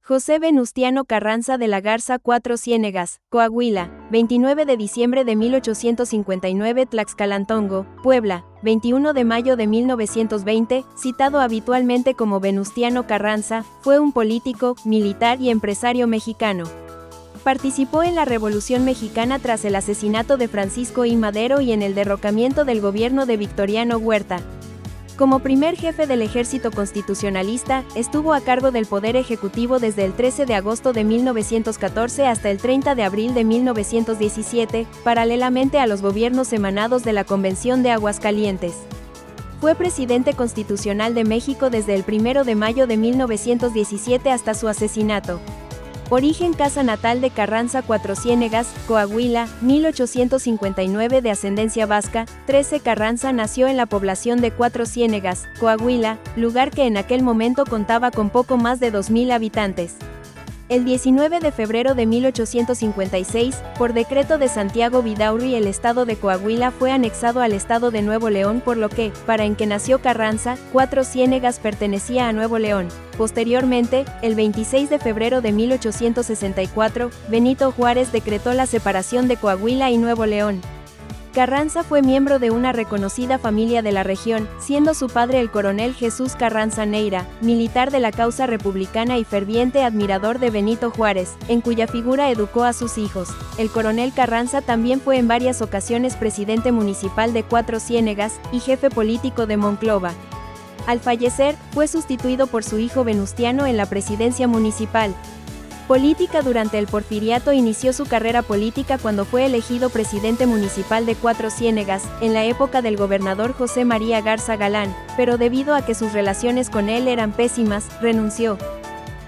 José Venustiano Carranza de la Garza, Cuatro Ciénegas, Coahuila, 29 de diciembre de 1859, Tlaxcalantongo, Puebla, 21 de mayo de 1920, citado habitualmente como Venustiano Carranza, fue un político, militar y empresario mexicano. Participó en la Revolución Mexicana tras el asesinato de Francisco I. Madero y en el derrocamiento del gobierno de Victoriano Huerta. Como primer jefe del ejército constitucionalista, estuvo a cargo del Poder Ejecutivo desde el 13 de agosto de 1914 hasta el 30 de abril de 1917, paralelamente a los gobiernos emanados de la Convención de Aguascalientes. Fue presidente constitucional de México desde el 1 de mayo de 1917 hasta su asesinato. Origen casa natal de Carranza, Cuatro Ciénegas, Coahuila, 1859, de ascendencia vasca. 13 Carranza nació en la población de Cuatro Ciénegas, Coahuila, lugar que en aquel momento contaba con poco más de 2,000 habitantes. El 19 de febrero de 1856, por decreto de Santiago Vidaurri, el estado de Coahuila fue anexado al estado de Nuevo León, por lo que, para en que nació Carranza, Cuatro Ciénegas pertenecía a Nuevo León. Posteriormente, el 26 de febrero de 1864, Benito Juárez decretó la separación de Coahuila y Nuevo León. Carranza fue miembro de una reconocida familia de la región, siendo su padre el coronel Jesús Carranza Neira, militar de la causa republicana y ferviente admirador de Benito Juárez, en cuya figura educó a sus hijos. El coronel Carranza también fue en varias ocasiones presidente municipal de Cuatro Ciénegas y jefe político de Monclova. Al fallecer, fue sustituido por su hijo Venustiano en la presidencia municipal. Política. Durante el Porfiriato inició su carrera política cuando fue elegido presidente municipal de Cuatro Ciénegas, en la época del gobernador José María Garza Galán, pero debido a que sus relaciones con él eran pésimas, renunció.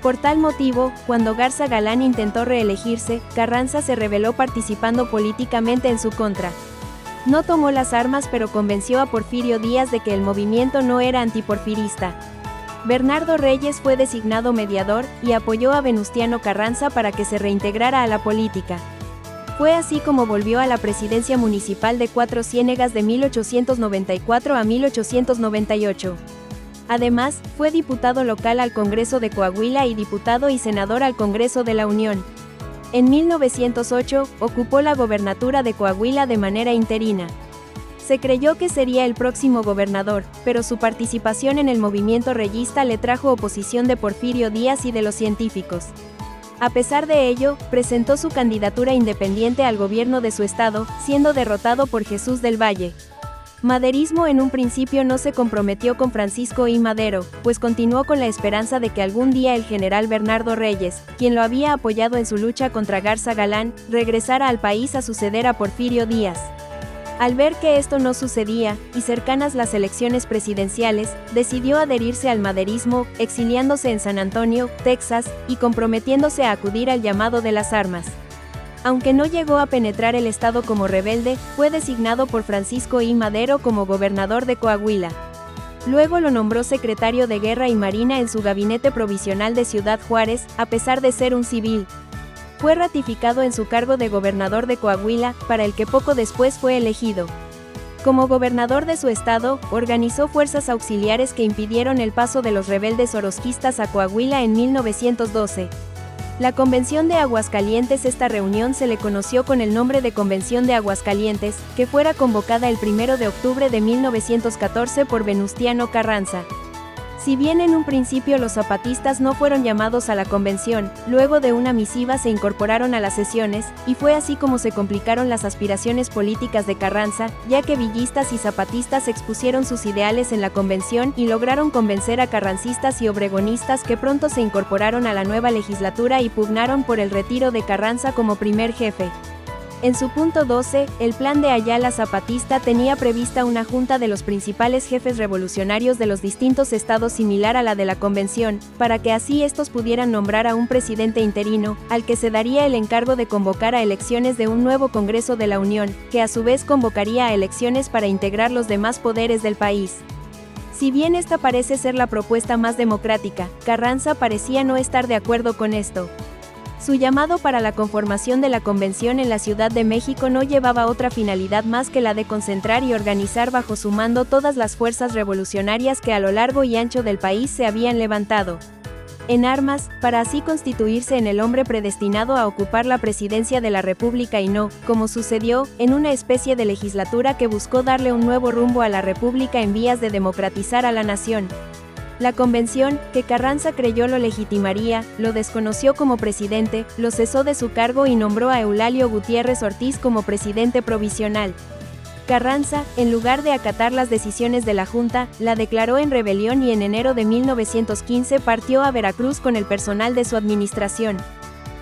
Por tal motivo, cuando Garza Galán intentó reelegirse, Carranza se rebeló participando políticamente en su contra. No tomó las armas, pero convenció a Porfirio Díaz de que el movimiento no era antiporfirista. Bernardo Reyes fue designado mediador, y apoyó a Venustiano Carranza para que se reintegrara a la política. Fue así como volvió a la presidencia municipal de Cuatro Ciénegas de 1894 a 1898. Además, fue diputado local al Congreso de Coahuila y diputado y senador al Congreso de la Unión. En 1908, ocupó la gobernatura de Coahuila de manera interina. Se creyó que sería el próximo gobernador, pero su participación en el movimiento reyista le trajo oposición de Porfirio Díaz y de los científicos. A pesar de ello, presentó su candidatura independiente al gobierno de su estado, siendo derrotado por Jesús del Valle. Maderismo. En un principio no se comprometió con Francisco I. Madero, pues continuó con la esperanza de que algún día el general Bernardo Reyes, quien lo había apoyado en su lucha contra Garza Galán, regresara al país a suceder a Porfirio Díaz. Al ver que esto no sucedía, y cercanas las elecciones presidenciales, decidió adherirse al maderismo, exiliándose en San Antonio, Texas, y comprometiéndose a acudir al llamado de las armas. Aunque no llegó a penetrar el estado como rebelde, fue designado por Francisco I. Madero como gobernador de Coahuila. Luego lo nombró secretario de Guerra y Marina en su gabinete provisional de Ciudad Juárez, a pesar de ser un civil. Fue ratificado en su cargo de gobernador de Coahuila, para el que poco después fue elegido. Como gobernador de su estado, organizó fuerzas auxiliares que impidieron el paso de los rebeldes orozquistas a Coahuila en 1912. La Convención de Aguascalientes. Esta reunión se le conoció con el nombre de Convención de Aguascalientes, que fuera convocada el 1 de octubre de 1914 por Venustiano Carranza. Si bien en un principio los zapatistas no fueron llamados a la convención, luego de una misiva se incorporaron a las sesiones, y fue así como se complicaron las aspiraciones políticas de Carranza, ya que villistas y zapatistas expusieron sus ideales en la convención y lograron convencer a carrancistas y obregonistas que pronto se incorporaron a la nueva legislatura y pugnaron por el retiro de Carranza como primer jefe. En su punto 12, el plan de Ayala zapatista tenía prevista una junta de los principales jefes revolucionarios de los distintos estados similar a la de la convención, para que así estos pudieran nombrar a un presidente interino, al que se daría el encargo de convocar a elecciones de un nuevo Congreso de la Unión, que a su vez convocaría a elecciones para integrar los demás poderes del país. Si bien esta parece ser la propuesta más democrática, Carranza parecía no estar de acuerdo con esto. Su llamado para la conformación de la convención en la Ciudad de México no llevaba otra finalidad más que la de concentrar y organizar bajo su mando todas las fuerzas revolucionarias que a lo largo y ancho del país se habían levantado. en armas, para así constituirse en el hombre predestinado a ocupar la presidencia de la República y no, como sucedió, en una especie de legislatura que buscó darle un nuevo rumbo a la República en vías de democratizar a la nación. La convención, que Carranza creyó lo legitimaría, lo desconoció como presidente, lo cesó de su cargo y nombró a Eulalio Gutiérrez Ortiz como presidente provisional. Carranza, en lugar de acatar las decisiones de la Junta, la declaró en rebelión y en enero de 1915 partió a Veracruz con el personal de su administración.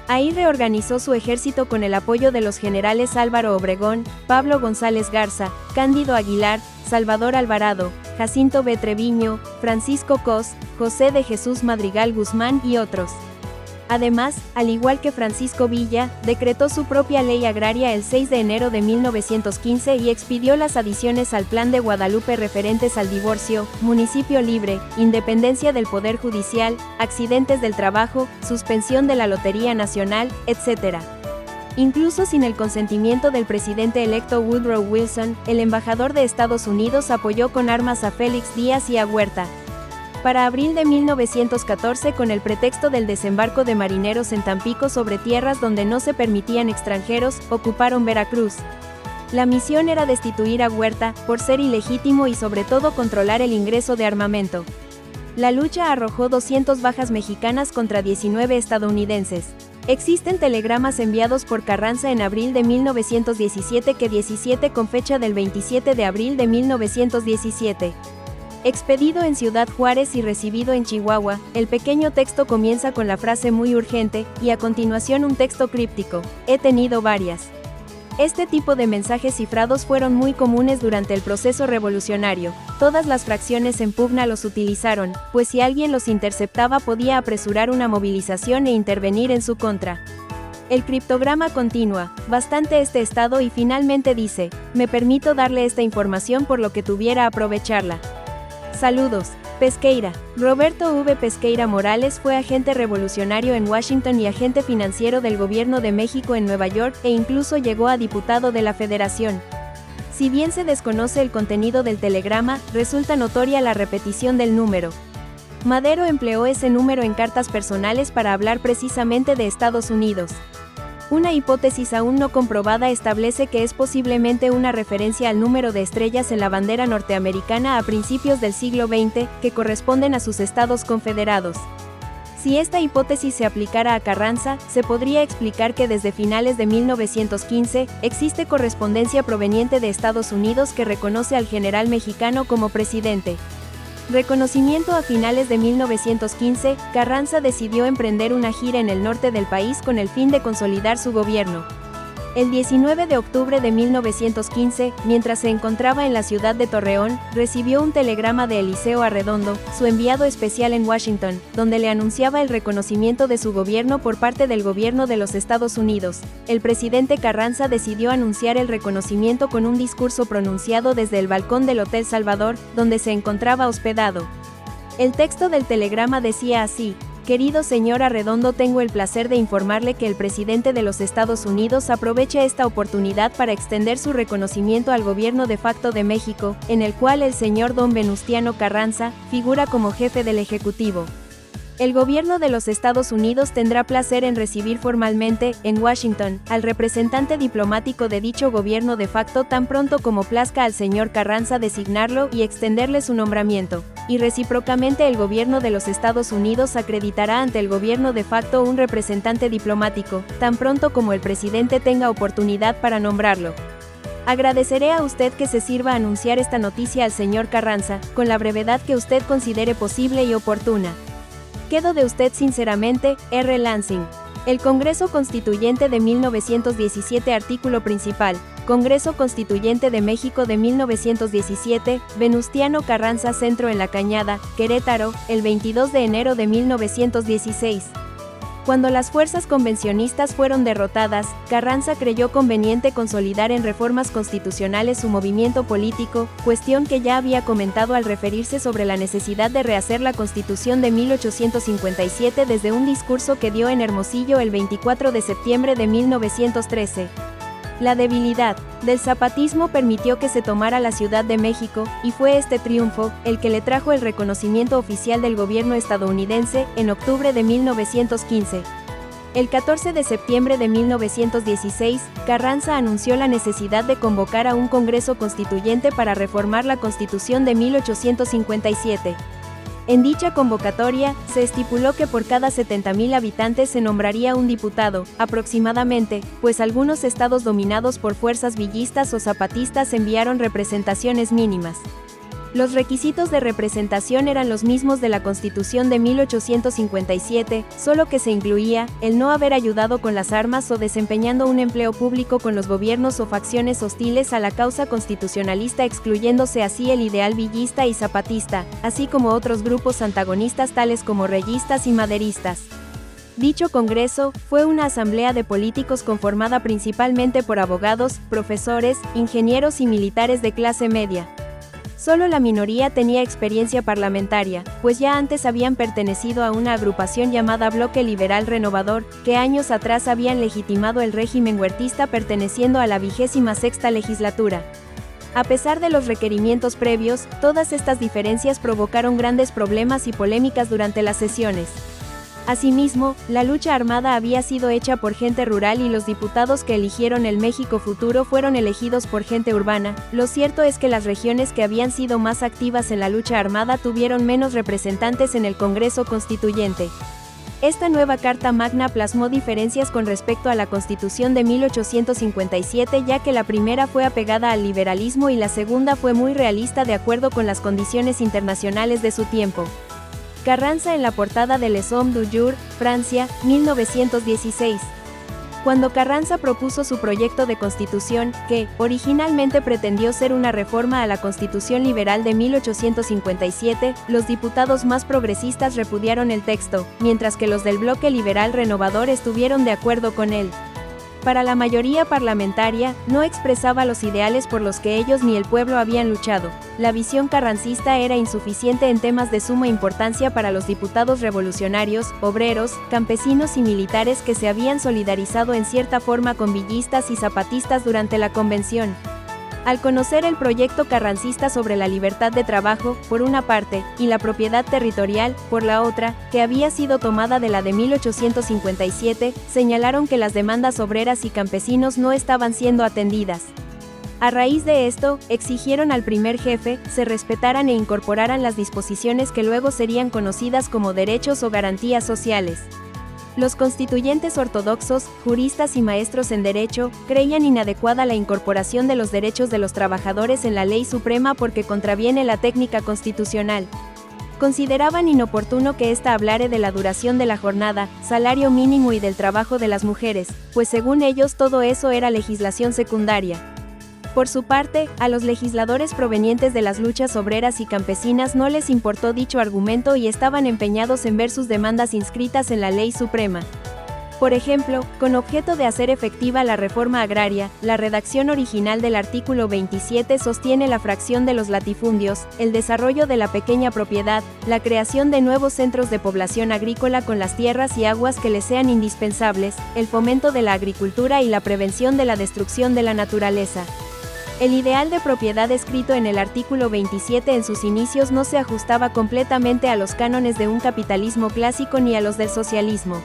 Ahí reorganizó su ejército con el apoyo de los generales Álvaro Obregón, Pablo González Garza, Cándido Aguilar, Salvador Alvarado, Jacinto B. Treviño, Francisco Cos, José de Jesús Madrigal Guzmán y otros. Además, al igual que Francisco Villa, decretó su propia ley agraria el 6 de enero de 1915 y expidió las adiciones al Plan de Guadalupe referentes al divorcio, municipio libre, independencia del Poder Judicial, accidentes del trabajo, suspensión de la Lotería Nacional, etc. Incluso sin el consentimiento del presidente electo Woodrow Wilson, el embajador de Estados Unidos apoyó con armas a Félix Díaz y a Huerta. Para abril de 1914, con el pretexto del desembarco de marineros en Tampico sobre tierras donde no se permitían extranjeros, ocuparon Veracruz. La misión era destituir a Huerta, por ser ilegítimo y sobre todo controlar el ingreso de armamento. La lucha arrojó 200 bajas mexicanas contra 19 estadounidenses. Existen telegramas enviados por Carranza en abril de 1917 que 17 con fecha del 27 de abril de 1917. Expedido en Ciudad Juárez y recibido en Chihuahua, el pequeño texto comienza con la frase muy urgente, y a continuación un texto críptico: he tenido varias. Este tipo de mensajes cifrados fueron muy comunes durante el proceso revolucionario. Todas las fracciones en pugna los utilizaron, pues si alguien los interceptaba podía apresurar una movilización e intervenir en su contra. El criptograma continúa, bastante este estado y finalmente dice: me permito darle esta información por lo que tuviera aprovecharla. Saludos, Pesqueira. Roberto V. Pesqueira Morales fue agente revolucionario en Washington y agente financiero del Gobierno de México en Nueva York e incluso llegó a diputado de la Federación. Si bien se desconoce el contenido del telegrama, resulta notoria la repetición del número. Madero empleó ese número en cartas personales para hablar precisamente de Estados Unidos. Una hipótesis aún no comprobada establece que es posiblemente una referencia al número de estrellas en la bandera norteamericana a principios del siglo XX, que corresponden a sus estados confederados. Si esta hipótesis se aplicara a Carranza, se podría explicar que desde finales de 1915, existe correspondencia proveniente de Estados Unidos que reconoce al general mexicano como presidente. Reconocimiento. A finales de 1915, Carranza decidió emprender una gira en el norte del país con el fin de consolidar su gobierno. El 19 de octubre de 1915, mientras se encontraba en la ciudad de Torreón, recibió un telegrama de Eliseo Arredondo, su enviado especial en Washington, donde le anunciaba el reconocimiento de su gobierno por parte del gobierno de los Estados Unidos. El presidente Carranza decidió anunciar el reconocimiento con un discurso pronunciado desde el balcón del Hotel Salvador, donde se encontraba hospedado. El texto del telegrama decía así: querido señor Arredondo, tengo el placer de informarle que el presidente de los Estados Unidos aprovecha esta oportunidad para extender su reconocimiento al gobierno de facto de México, en el cual el señor don Venustiano Carranza figura como jefe del Ejecutivo. El gobierno de los Estados Unidos tendrá placer en recibir formalmente, en Washington, al representante diplomático de dicho gobierno de facto tan pronto como plazca al señor Carranza designarlo y extenderle su nombramiento. Y recíprocamente el gobierno de los Estados Unidos acreditará ante el gobierno de facto un representante diplomático, tan pronto como el presidente tenga oportunidad para nombrarlo. Agradeceré a usted que se sirva anunciar esta noticia al señor Carranza, con la brevedad que usted considere posible y oportuna. Quedo de usted sinceramente, R. Lansing. El Congreso Constituyente de 1917. Artículo principal. Congreso Constituyente de México de 1917, Venustiano Carranza. Centro en la Cañada, Querétaro, el 22 de enero de 1916. Cuando las fuerzas convencionistas fueron derrotadas, Carranza creyó conveniente consolidar en reformas constitucionales su movimiento político, cuestión que ya había comentado al referirse sobre la necesidad de rehacer la Constitución de 1857 desde un discurso que dio en Hermosillo el 24 de septiembre de 1913. La debilidad del zapatismo permitió que se tomara la Ciudad de México, y fue este triunfo el que le trajo el reconocimiento oficial del gobierno estadounidense en octubre de 1915. El 14 de septiembre de 1916, Carranza anunció la necesidad de convocar a un Congreso Constituyente para reformar la Constitución de 1857. En dicha convocatoria, se estipuló que por cada 70.000 habitantes se nombraría un diputado, aproximadamente, pues algunos estados dominados por fuerzas villistas o zapatistas enviaron representaciones mínimas. Los requisitos de representación eran los mismos de la Constitución de 1857, solo que se incluía el no haber ayudado con las armas o desempeñando un empleo público con los gobiernos o facciones hostiles a la causa constitucionalista, excluyéndose así el ideal villista y zapatista, así como otros grupos antagonistas tales como reyistas y maderistas. Dicho Congreso fue una asamblea de políticos conformada principalmente por abogados, profesores, ingenieros y militares de clase media. Solo la minoría tenía experiencia parlamentaria, pues ya antes habían pertenecido a una agrupación llamada Bloque Liberal Renovador, que años atrás habían legitimado el régimen huertista perteneciendo a la 26ª legislatura. A pesar de los requerimientos previos, todas estas diferencias provocaron grandes problemas y polémicas durante las sesiones. Asimismo, la lucha armada había sido hecha por gente rural y los diputados que eligieron el México futuro fueron elegidos por gente urbana. Lo cierto es que las regiones que habían sido más activas en la lucha armada tuvieron menos representantes en el Congreso Constituyente. Esta nueva Carta Magna plasmó diferencias con respecto a la Constitución de 1857, ya que la primera fue apegada al liberalismo y la segunda fue muy realista de acuerdo con las condiciones internacionales de su tiempo. Carranza en la portada de Les Hommes du Jour, Francia, 1916. Cuando Carranza propuso su proyecto de constitución, que, originalmente pretendió ser una reforma a la Constitución Liberal de 1857, los diputados más progresistas repudiaron el texto, mientras que los del Bloque Liberal Renovador estuvieron de acuerdo con él. Para la mayoría parlamentaria, no expresaba los ideales por los que ellos ni el pueblo habían luchado. La visión carrancista era insuficiente en temas de suma importancia para los diputados revolucionarios, obreros, campesinos y militares que se habían solidarizado en cierta forma con villistas y zapatistas durante la convención. Al conocer el proyecto carrancista sobre la libertad de trabajo, por una parte, y la propiedad territorial, por la otra, que había sido tomada de la de 1857, señalaron que las demandas obreras y campesinos no estaban siendo atendidas. A raíz de esto, exigieron al primer jefe, se respetaran e incorporaran las disposiciones que luego serían conocidas como derechos o garantías sociales. Los constituyentes ortodoxos, juristas y maestros en derecho, creían inadecuada la incorporación de los derechos de los trabajadores en la ley suprema porque contraviene la técnica constitucional. Consideraban inoportuno que ésta hablare de la duración de la jornada, salario mínimo y del trabajo de las mujeres, pues según ellos todo eso era legislación secundaria. Por su parte, a los legisladores provenientes de las luchas obreras y campesinas no les importó dicho argumento y estaban empeñados en ver sus demandas inscritas en la ley suprema. Por ejemplo, con objeto de hacer efectiva la reforma agraria, la redacción original del artículo 27 sostiene la fracción de los latifundios, el desarrollo de la pequeña propiedad, la creación de nuevos centros de población agrícola con las tierras y aguas que les sean indispensables, el fomento de la agricultura y la prevención de la destrucción de la naturaleza. El ideal de propiedad escrito en el artículo 27 en sus inicios no se ajustaba completamente a los cánones de un capitalismo clásico ni a los del socialismo.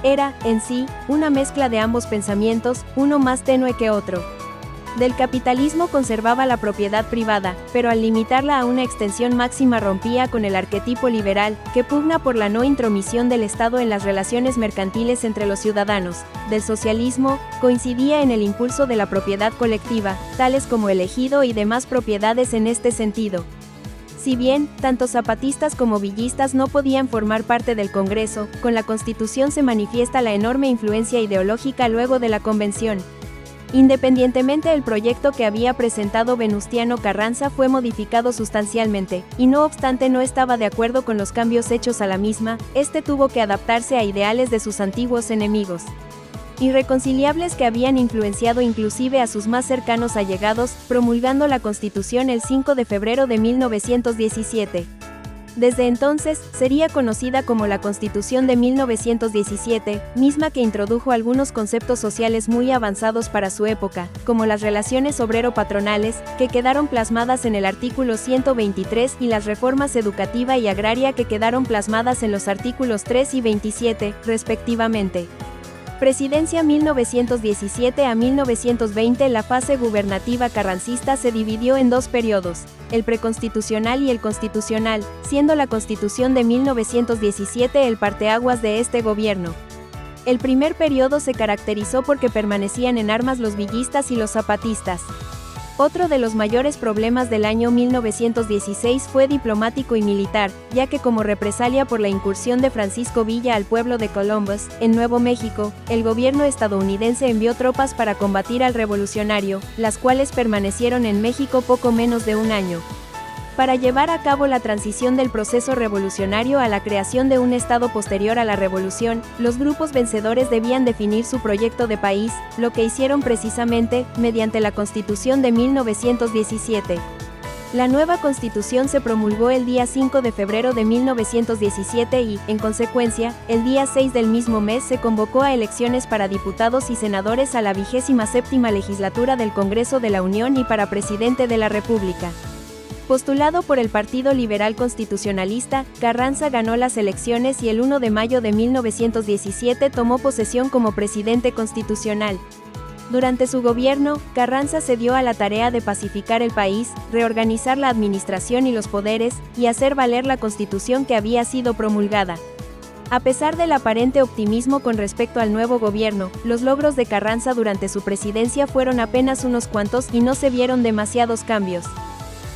Era, en sí, una mezcla de ambos pensamientos, uno más tenue que otro. Del capitalismo conservaba la propiedad privada, pero al limitarla a una extensión máxima rompía con el arquetipo liberal, que pugna por la no intromisión del Estado en las relaciones mercantiles entre los ciudadanos. Del socialismo, coincidía en el impulso de la propiedad colectiva, tales como el ejido y demás propiedades en este sentido. Si bien, tanto zapatistas como villistas no podían formar parte del Congreso, con la Constitución se manifiesta la enorme influencia ideológica luego de la Convención. Independientemente el proyecto que había presentado Venustiano Carranza fue modificado sustancialmente, y no obstante no estaba de acuerdo con los cambios hechos a la misma, este tuvo que adaptarse a ideales de sus antiguos enemigos. Irreconciliables que habían influenciado inclusive a sus más cercanos allegados, promulgando la Constitución el 5 de febrero de 1917. Desde entonces, sería conocida como la Constitución de 1917, misma que introdujo algunos conceptos sociales muy avanzados para su época, como las relaciones obrero-patronales, que quedaron plasmadas en el artículo 123 y las reformas educativa y agraria que quedaron plasmadas en los artículos 3 y 27, respectivamente. Presidencia 1917 a 1920. La fase gubernativa carrancista se dividió en dos periodos, el preconstitucional y el constitucional, siendo la Constitución de 1917 el parteaguas de este gobierno. El primer periodo se caracterizó porque permanecían en armas los villistas y los zapatistas. Otro de los mayores problemas del año 1916 fue diplomático y militar, ya que como represalia por la incursión de Francisco Villa al pueblo de Columbus, en Nuevo México, el gobierno estadounidense envió tropas para combatir al revolucionario, las cuales permanecieron en México poco menos de un año. Para llevar a cabo la transición del proceso revolucionario a la creación de un Estado posterior a la revolución, los grupos vencedores debían definir su proyecto de país, lo que hicieron precisamente, mediante la Constitución de 1917. La nueva Constitución se promulgó el día 5 de febrero de 1917 y, en consecuencia, el día 6 del mismo mes se convocó a elecciones para diputados y senadores a la 27ª legislatura del Congreso de la Unión y para presidente de la República. Postulado por el Partido Liberal Constitucionalista, Carranza ganó las elecciones y el 1 de mayo de 1917 tomó posesión como presidente constitucional. Durante su gobierno, Carranza se dio a la tarea de pacificar el país, reorganizar la administración y los poderes, y hacer valer la Constitución que había sido promulgada. A pesar del aparente optimismo con respecto al nuevo gobierno, los logros de Carranza durante su presidencia fueron apenas unos cuantos y no se vieron demasiados cambios,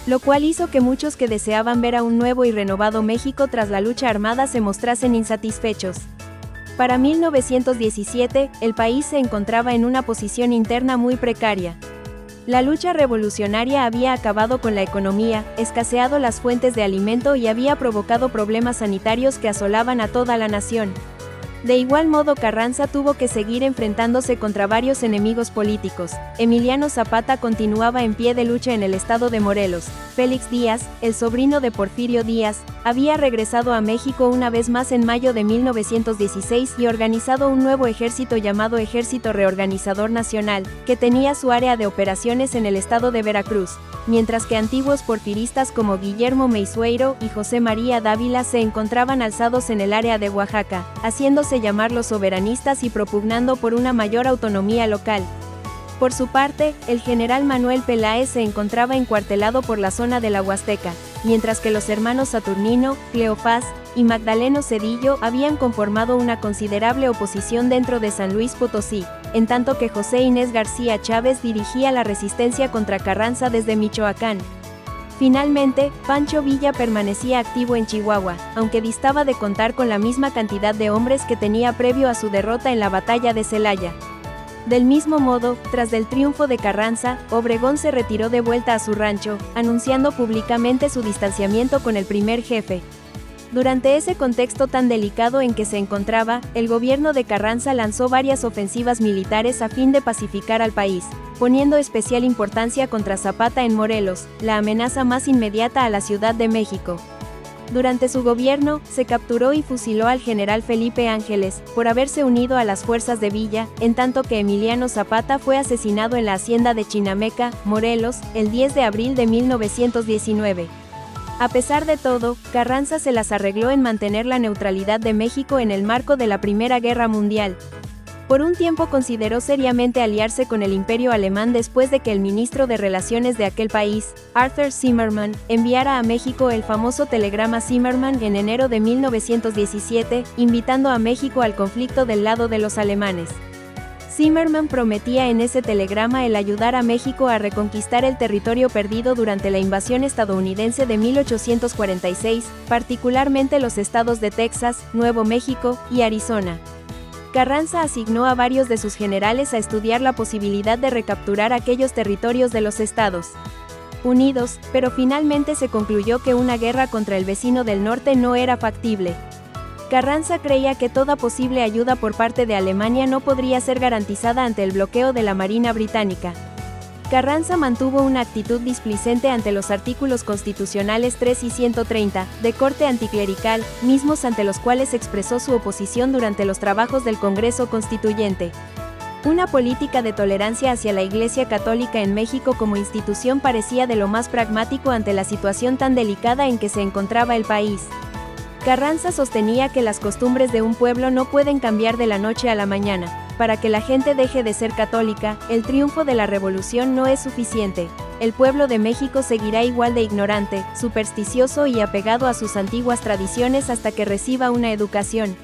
lo cual hizo que muchos que deseaban ver a un nuevo y renovado México tras la lucha armada se mostrasen insatisfechos. Para 1917, el país se encontraba en una posición interna muy precaria. La lucha revolucionaria había acabado con la economía, escaseado las fuentes de alimento y había provocado problemas sanitarios que asolaban a toda la nación. De igual modo, Carranza tuvo que seguir enfrentándose contra varios enemigos políticos. Emiliano Zapata continuaba en pie de lucha en el estado de Morelos. Félix Díaz, el sobrino de Porfirio Díaz, había regresado a México una vez más en mayo de 1916 y organizado un nuevo ejército llamado Ejército Reorganizador Nacional, que tenía su área de operaciones en el estado de Veracruz, mientras que antiguos porfiristas como Guillermo Meisueiro y José María Dávila se encontraban alzados en el área de Oaxaca, haciéndose llamar los soberanistas y propugnando por una mayor autonomía local. Por su parte, el general Manuel Peláez se encontraba encuartelado por la zona de la Huasteca, mientras que los hermanos Saturnino, Cleofás y Magdaleno Zedillo habían conformado una considerable oposición dentro de San Luis Potosí, en tanto que José Inés García Chávez dirigía la resistencia contra Carranza desde Michoacán. Finalmente, Pancho Villa permanecía activo en Chihuahua, aunque distaba de contar con la misma cantidad de hombres que tenía previo a su derrota en la batalla de Celaya. Del mismo modo, tras el triunfo de Carranza, Obregón se retiró de vuelta a su rancho, anunciando públicamente su distanciamiento con el primer jefe. Durante ese contexto tan delicado en que se encontraba, el gobierno de Carranza lanzó varias ofensivas militares a fin de pacificar al país, poniendo especial importancia contra Zapata en Morelos, la amenaza más inmediata a la Ciudad de México. Durante su gobierno, se capturó y fusiló al general Felipe Ángeles, por haberse unido a las fuerzas de Villa, en tanto que Emiliano Zapata fue asesinado en la hacienda de Chinameca, Morelos, el 10 de abril de 1919. A pesar de todo, Carranza se las arregló en mantener la neutralidad de México en el marco de la Primera Guerra Mundial. Por un tiempo consideró seriamente aliarse con el Imperio Alemán después de que el ministro de Relaciones de aquel país, Arthur Zimmermann, enviara a México el famoso telegrama Zimmermann en enero de 1917, invitando a México al conflicto del lado de los alemanes. Zimmermann prometía en ese telegrama el ayudar a México a reconquistar el territorio perdido durante la invasión estadounidense de 1846, particularmente los estados de Texas, Nuevo México y Arizona. Carranza asignó a varios de sus generales a estudiar la posibilidad de recapturar aquellos territorios de los Estados Unidos, pero finalmente se concluyó que una guerra contra el vecino del norte no era factible. Carranza creía que toda posible ayuda por parte de Alemania no podría ser garantizada ante el bloqueo de la Marina británica. Carranza mantuvo una actitud displicente ante los artículos constitucionales 3 y 130, de corte anticlerical, mismos ante los cuales expresó su oposición durante los trabajos del Congreso Constituyente. Una política de tolerancia hacia la Iglesia Católica en México como institución parecía de lo más pragmático ante la situación tan delicada en que se encontraba el país. Carranza sostenía que las costumbres de un pueblo no pueden cambiar de la noche a la mañana. Para que la gente deje de ser católica, el triunfo de la revolución no es suficiente. El pueblo de México seguirá igual de ignorante, supersticioso y apegado a sus antiguas tradiciones hasta que reciba una educación.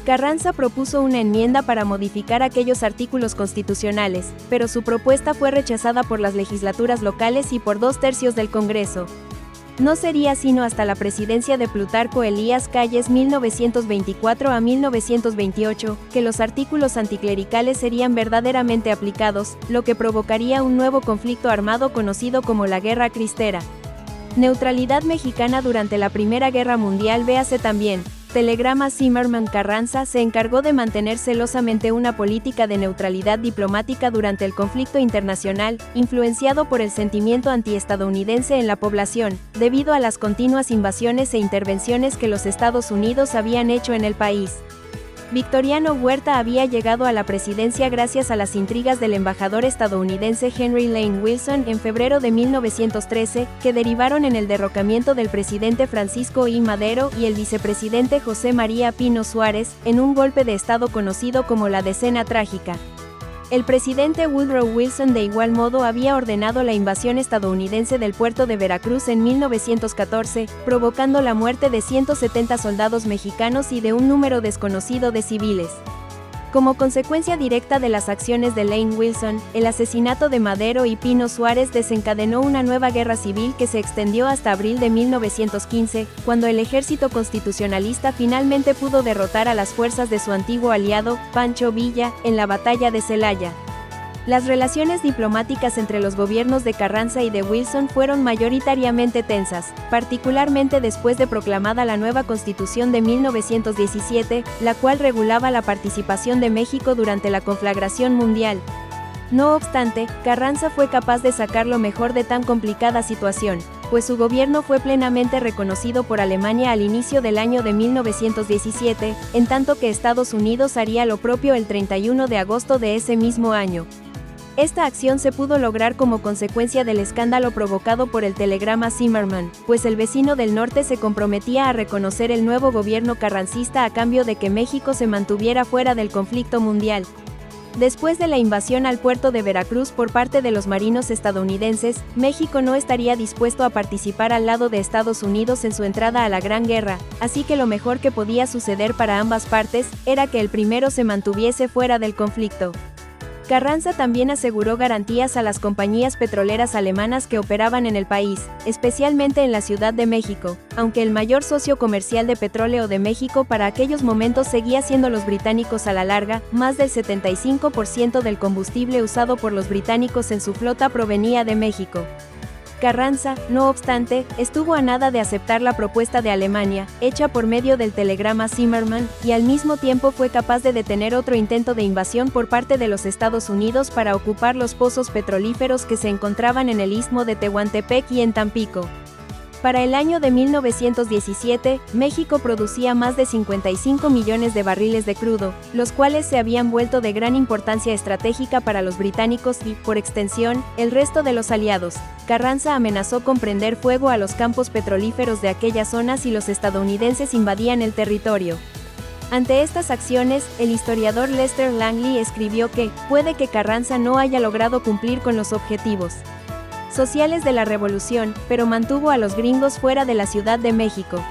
Carranza propuso una enmienda para modificar aquellos artículos constitucionales, pero su propuesta fue rechazada por las legislaturas locales y por 2/3 del Congreso. No sería sino hasta la presidencia de Plutarco Elías Calles 1924 a 1928, que los artículos anticlericales serían verdaderamente aplicados, lo que provocaría un nuevo conflicto armado conocido como la Guerra Cristera. Neutralidad mexicana durante la Primera Guerra Mundial. Véase también. Telegrama Zimmermann. Carranza se encargó de mantener celosamente una política de neutralidad diplomática durante el conflicto internacional, influenciado por el sentimiento antiestadounidense en la población, debido a las continuas invasiones e intervenciones que los Estados Unidos habían hecho en el país. Victoriano Huerta había llegado a la presidencia gracias a las intrigas del embajador estadounidense Henry Lane Wilson en febrero de 1913, que derivaron en el derrocamiento del presidente Francisco I. Madero y el vicepresidente José María Pino Suárez, en un golpe de Estado conocido como la Decena Trágica. El presidente Woodrow Wilson de igual modo había ordenado la invasión estadounidense del puerto de Veracruz en 1914, provocando la muerte de 170 soldados mexicanos y de un número desconocido de civiles. Como consecuencia directa de las acciones de Lane Wilson, el asesinato de Madero y Pino Suárez desencadenó una nueva guerra civil que se extendió hasta abril de 1915, cuando el ejército constitucionalista finalmente pudo derrotar a las fuerzas de su antiguo aliado, Pancho Villa, en la batalla de Celaya. Las relaciones diplomáticas entre los gobiernos de Carranza y de Wilson fueron mayoritariamente tensas, particularmente después de proclamada la nueva Constitución de 1917, la cual regulaba la participación de México durante la conflagración mundial. No obstante, Carranza fue capaz de sacar lo mejor de tan complicada situación, pues su gobierno fue plenamente reconocido por Alemania al inicio del año de 1917, en tanto que Estados Unidos haría lo propio el 31 de agosto de ese mismo año. Esta acción se pudo lograr como consecuencia del escándalo provocado por el telegrama Zimmermann, pues el vecino del norte se comprometía a reconocer el nuevo gobierno carrancista a cambio de que México se mantuviera fuera del conflicto mundial. Después de la invasión al puerto de Veracruz por parte de los marinos estadounidenses, México no estaría dispuesto a participar al lado de Estados Unidos en su entrada a la Gran Guerra, así que lo mejor que podía suceder para ambas partes era que el primero se mantuviese fuera del conflicto. Carranza también aseguró garantías a las compañías petroleras alemanas que operaban en el país, especialmente en la Ciudad de México, aunque el mayor socio comercial de petróleo de México para aquellos momentos seguía siendo los británicos a la larga. Más del 75% del combustible usado por los británicos en su flota provenía de México. Carranza, no obstante, estuvo a nada de aceptar la propuesta de Alemania, hecha por medio del telegrama Zimmermann, y al mismo tiempo fue capaz de detener otro intento de invasión por parte de los Estados Unidos para ocupar los pozos petrolíferos que se encontraban en el istmo de Tehuantepec y en Tampico. Para el año de 1917, México producía más de 55 millones de barriles de crudo, los cuales se habían vuelto de gran importancia estratégica para los británicos y, por extensión, el resto de los aliados. Carranza amenazó con prender fuego a los campos petrolíferos de aquellas zonas si los estadounidenses invadían el territorio. Ante estas acciones, el historiador Lester Langley escribió que, puede que Carranza no haya logrado cumplir con los objetivos sociales de la revolución, pero mantuvo a los gringos fuera de la Ciudad de México.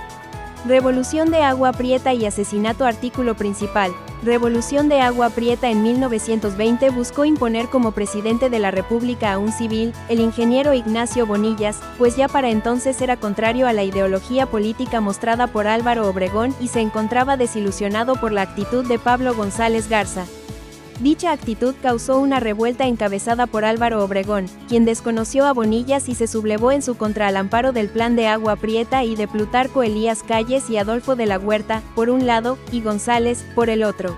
Revolución de Agua Prieta y asesinato. Artículo principal. Revolución de Agua Prieta. En 1920 buscó imponer como presidente de la República a un civil, el ingeniero Ignacio Bonillas, pues ya para entonces era contrario a la ideología política mostrada por Álvaro Obregón y se encontraba desilusionado por la actitud de Pablo González Garza. Dicha actitud causó una revuelta encabezada por Álvaro Obregón, quien desconoció a Bonillas y se sublevó en su contra al amparo del Plan de Agua Prieta y de Plutarco Elías Calles y Adolfo de la Huerta, por un lado, y González, por el otro.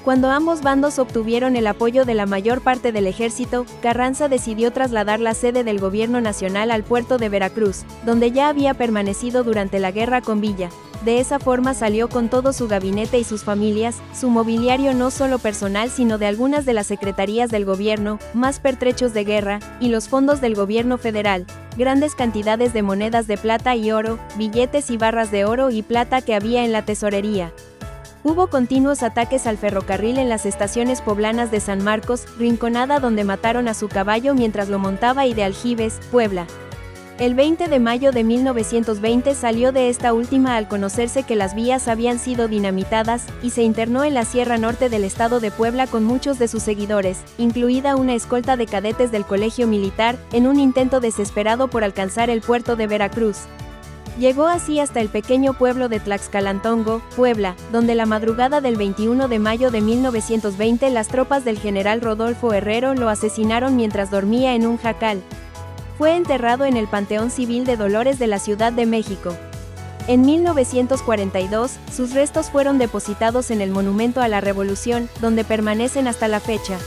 Cuando ambos bandos obtuvieron el apoyo de la mayor parte del ejército, Carranza decidió trasladar la sede del gobierno nacional al puerto de Veracruz, donde ya había permanecido durante la guerra con Villa. De esa forma salió con todo su gabinete y sus familias, su mobiliario no solo personal sino de algunas de las secretarías del gobierno, más pertrechos de guerra, y los fondos del gobierno federal, grandes cantidades de monedas de plata y oro, billetes y barras de oro y plata que había en la tesorería. Hubo continuos ataques al ferrocarril en las estaciones poblanas de San Marcos, Rinconada donde mataron a su caballo mientras lo montaba y de Aljibes, Puebla. El 20 de mayo de 1920 salió de esta última al conocerse que las vías habían sido dinamitadas, y se internó en la Sierra Norte del estado de Puebla con muchos de sus seguidores, incluida una escolta de cadetes del colegio militar, en un intento desesperado por alcanzar el puerto de Veracruz. Llegó así hasta el pequeño pueblo de Tlaxcalantongo, Puebla, donde la madrugada del 21 de mayo de 1920 las tropas del general Rodolfo Herrero lo asesinaron mientras dormía en un jacal. Fue enterrado en el Panteón Civil de Dolores de la Ciudad de México. En 1942, sus restos fueron depositados en el Monumento a la Revolución, donde permanecen hasta la fecha.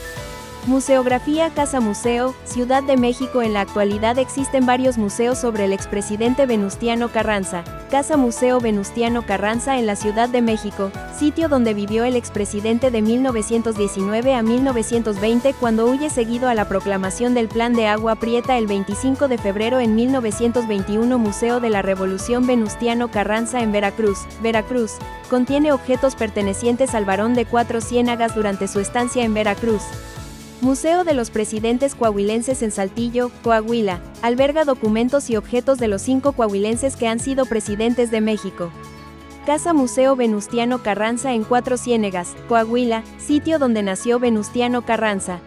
Museografía Casa Museo, Ciudad de México. En la actualidad existen varios museos sobre el expresidente Venustiano Carranza. Casa Museo Venustiano Carranza en la Ciudad de México, sitio donde vivió el expresidente de 1919 a 1920 cuando huye seguido a la proclamación del Plan de Agua Prieta el 25 de febrero en 1921. Museo de la Revolución Venustiano Carranza en Veracruz. Veracruz contiene objetos pertenecientes al Barón de Cuatro Ciénagas durante su estancia en Veracruz. Museo de los Presidentes Coahuilenses en Saltillo, Coahuila, alberga documentos y objetos de los 5 coahuilenses que han sido presidentes de México. Casa Museo Venustiano Carranza en Cuatro Ciénegas, Coahuila, sitio donde nació Venustiano Carranza.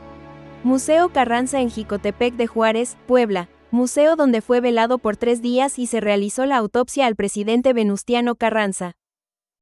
Museo Carranza en Jicotepec de Juárez, Puebla, museo donde fue velado por 3 días y se realizó la autopsia al presidente Venustiano Carranza.